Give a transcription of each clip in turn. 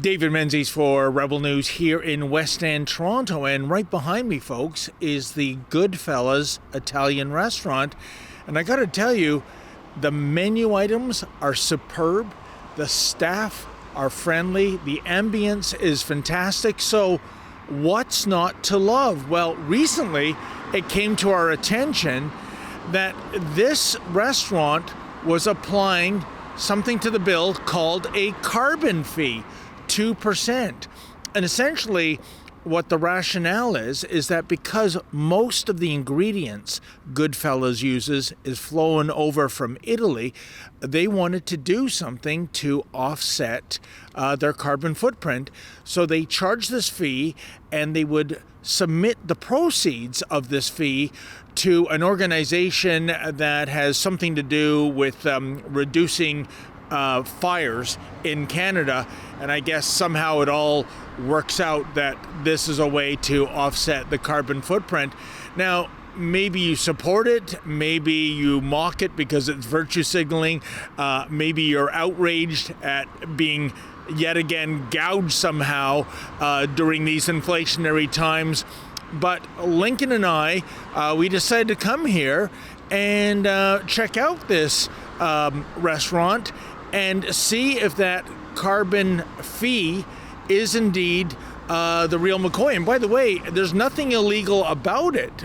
David Menzies for Rebel News here in West End, Toronto. And right behind me, folks, is the Goodfellas Italian restaurant. And I got to tell you, the menu items are superb. The staff are friendly. The ambience is fantastic. So what's not to love? Well, recently it came to our attention that this restaurant was applying something to the bill called a carbon fee, 2%. And essentially what the rationale is that because most of the ingredients Goodfellas uses is flown over from Italy, they wanted to do something to offset their carbon footprint. So they charged this fee, and they would submit the proceeds of this fee to an organization that has something to do with reducing fires in Canada. And I guess somehow it all works out that this is a way to offset the carbon footprint. Now, maybe you support it, maybe you mock it because it's virtue signaling, maybe you're outraged at being yet again gouged somehow during these inflationary times. But Lincoln and I, we decided to come here and check out this restaurant and see if that carbon fee is indeed the real McCoy. And by the way, there's nothing illegal about it.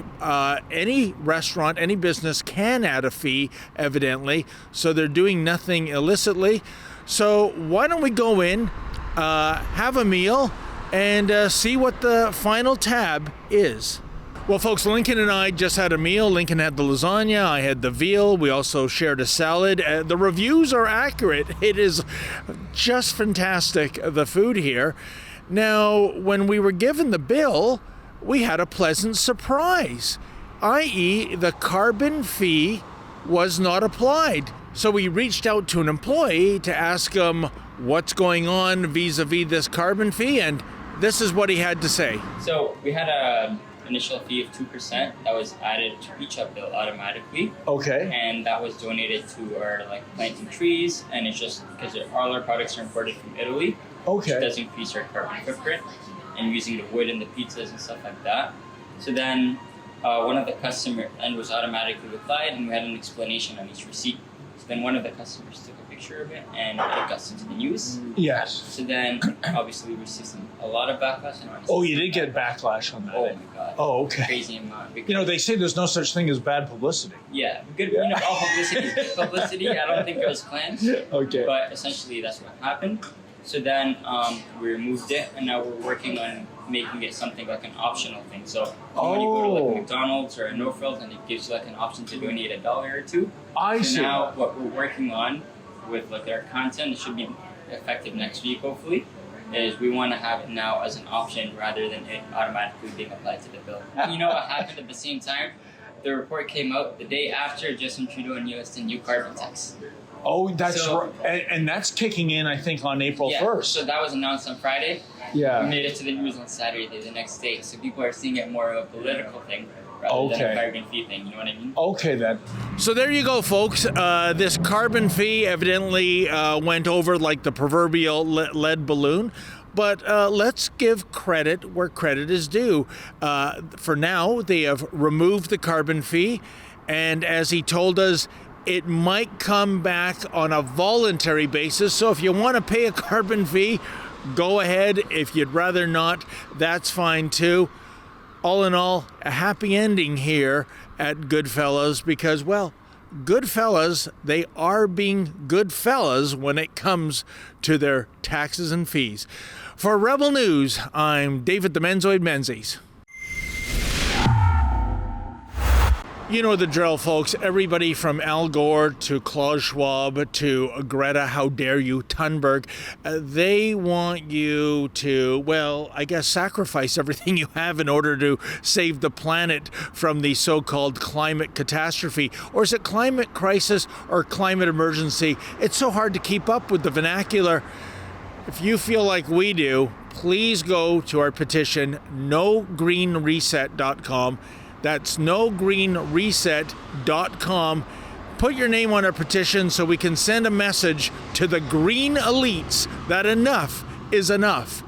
Any restaurant, any business can add a fee, evidently, so they're doing nothing illicitly. So why don't we go in, have a meal, and see what the final tab is. Well, folks, Lincoln and I just had a meal. Lincoln had the lasagna, I had the veal. We also shared a salad. The reviews are accurate. It is just fantastic, the food here. Now, when we were given the bill, we had a pleasant surprise, i.e. the carbon fee was not applied. So we reached out to an employee to ask him what's going on vis-a-vis this carbon fee, and this is what he had to say. So we had a initial fee of 2% that was added to each up bill automatically. Okay. And that was donated to our planting trees, and it's just because all our products are imported from Italy. Okay. Which does increase our carbon footprint, and using the wood and the pizzas and stuff like that. So then one of the customers, and was automatically applied, and we had an explanation on each receipt. So then one of the customers took a picture of it, and it got into the news. Yes. So then obviously we received a lot of backlash. Oh, you did get backlash on that. Oh my god. Oh, okay. Crazy amount. You know, they say there's no such thing as bad publicity. Yeah, good. All publicity is good publicity. I don't think it was planned. Okay. But essentially, that's what happened. So then we removed it, and now we're working on making it something like an optional thing. So when you go to McDonald's or a No-Frills, and it gives you an option to donate $1 or $2. I see. Now what we're working on with our content, it should be effective next week, hopefully, is we want to have it now as an option rather than it automatically being applied to the bill. You know what happened at the same time? The report came out the day after Justin Trudeau announced the new carbon tax. Oh, that's right. And that's kicking in, I think, on April 1st. So that was announced on Friday. Yeah. We made it to the news on Saturday, the next day. So people are seeing it more of a political thing rather than a carbon fee thing. You know what I mean? Okay, then. So there you go, folks. This carbon fee evidently went over like the proverbial lead balloon. But let's give credit where credit is due. For now, they have removed the carbon fee. And as he told us, it might come back on a voluntary basis. So if you want to pay a carbon fee, go ahead. If you'd rather not, that's fine too. All in all, a happy ending here at Goodfellas because, well, Goodfellas, they are being good fellas when it comes to their taxes and fees. For Rebel News, I'm David the Menzoid Menzies. You know the drill, folks. Everybody from Al Gore to Klaus Schwab to Greta, how dare you, Thunberg, they want you to, well, I guess sacrifice everything you have in order to save the planet from the so-called climate catastrophe. Or is it climate crisis or climate emergency? It's so hard to keep up with the vernacular. If you feel like we do, please go to our petition, nogreenreset.com. That's nogreenreset.com. Put your name on our petition so we can send a message to the green elites that enough is enough.